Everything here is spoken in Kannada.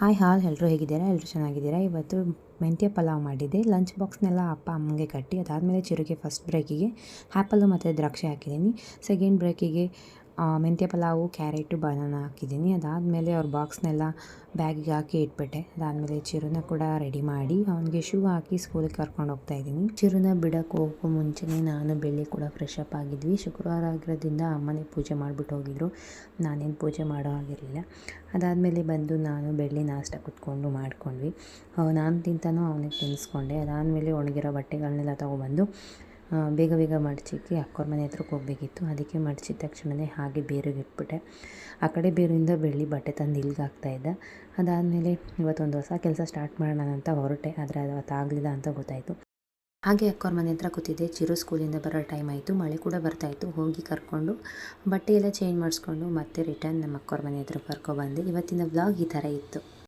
ಹಾಯ್ ಎಲ್ಲರೂ ಹೇಗಿದ್ದೀರಾ? ಎಲ್ಲರೂ ಚೆನ್ನಾಗಿದ್ದೀರಾ? ಇವತ್ತು ಮೆಂತ್ಯ ಪಲಾವ್ ಮಾಡಿದ್ದೆ. ಲಂಚ್ ಬಾಕ್ಸ್ನೆಲ್ಲ ಅಪ್ಪ ಅಮ್ಮಂಗೆ ಕಟ್ಟಿ ಅದಾದಮೇಲೆ ಚಿರುಗೆ ಫಸ್ಟ್ ಬ್ರೇಕಿಗೆ ಆ್ಯಪಲ್ಲು ಮತ್ತು ದ್ರಾಕ್ಷಿ ಹಾಕಿದ್ದೀನಿ. ಸೆಕೆಂಡ್ ಬ್ರೇಕಿಗೆ ಮೆಂತ್ಯ ಪಲಾವು, ಕ್ಯಾರೆಟು, ಬನಾನಾ ಹಾಕಿದ್ದೀನಿ. ಅದಾದಮೇಲೆ ಅವ್ರ ಬಾಕ್ಸ್ನೆಲ್ಲ ಬ್ಯಾಗಿಗೆ ಹಾಕಿ ಇಟ್ಬಿಟ್ಟೆ. ಅದಾದಮೇಲೆ ಚಿರುನ ಕೂಡ ರೆಡಿ ಮಾಡಿ ಅವನಿಗೆ ಶೂ ಹಾಕಿ ಸ್ಕೂಲಿಗೆ ಕರ್ಕೊಂಡು ಹೋಗ್ತಾ ಇದ್ದೀನಿ. ಚಿರುನ ಬಿಡೋಕ್ಕೆ ಹೋಗೋ ಮುಂಚೆನೇ ನಾನು ಬೆಳ್ಳಿ ಕೂಡ ಫ್ರೆಶ್ ಅಪ್ ಆಗಿದ್ವಿ. ಶುಕ್ರವಾರ ಆಗಿರೋದ್ರಿಂದ ಅಮ್ಮನೇ ಪೂಜೆ ಮಾಡಿಬಿಟ್ಟು ಹೋಗಿದ್ರು. ನಾನೇನು ಪೂಜೆ ಮಾಡೋ ಆಗಿರಲಿಲ್ಲ. ಅದಾದಮೇಲೆ ಬಂದು ನಾನು ಬೆಳ್ಳಿ ನಾಷ್ಟ ಕೂತ್ಕೊಂಡು ಮಾಡ್ಕೊಂಡ್ವಿ. ನಾನು ತಿಂತಾನೋ ಅವನಿಗೆ ತಿನ್ನಿಸ್ಕೊಂಡೆ. ಅದಾದಮೇಲೆ ಒಣಗಿರೋ ಬಟ್ಟೆಗಳನ್ನೆಲ್ಲ ತೊಗೊಬಂದು ಬೇಗ ಬೇಗ ಮಡಚಿಕ್ಕಿ ಅಕ್ಕೋರ ಮನೆ ಹತ್ರಕ್ಕೆ ಹೋಗಬೇಕಿತ್ತು. ಅದಕ್ಕೆ ಮಡಚಿದ ತಕ್ಷಣವೇ ಹಾಗೆ ಬೇರಿಗೆ ಇಟ್ಬಿಟ್ಟೆ. ಆ ಕಡೆ ಬೇರಿಂದ ಬೆಳ್ಳಿ ಬಟ್ಟೆ ತಂದು ಇಲ್ಲಿಗೆ ಹಾಕ್ತಾಯಿದ್ದ. ಅದಾದಮೇಲೆ ಇವತ್ತೊಂದು ಹೊಸ ಕೆಲಸ ಸ್ಟಾರ್ಟ್ ಮಾಡೋಣ ಅಂತ ಹೊರಟೆ. ಆದರೆ ಅದು ಅವತ್ತಾಗಲಿಲ್ಲ ಅಂತ ಗೊತ್ತಾಯಿತು. ಹಾಗೆ ಅಕ್ಕೋರ ಮನೆ ಹತ್ರ ಕೂತಿದ್ದೆ. ಚಿರು ಸ್ಕೂಲಿಂದ ಬರೋ ಟೈಮ್ ಆಯಿತು. ಮಳೆ ಕೂಡ ಬರ್ತಾಯಿತ್ತು. ಹೋಗಿ ಕರ್ಕೊಂಡು ಬಟ್ಟೆ ಎಲ್ಲ ಚೇಂಜ್ ಮಾಡಿಸ್ಕೊಂಡು ಮತ್ತೆ ರಿಟರ್ನ್ ನಮ್ಮ ಅಕ್ಕೋರ ಮನೆ ಹತ್ರ ಕರ್ಕೊಬಂದೆ. ಇವತ್ತಿನ ವ್ಲಾಗ್ ಈ ಥರ ಇತ್ತು.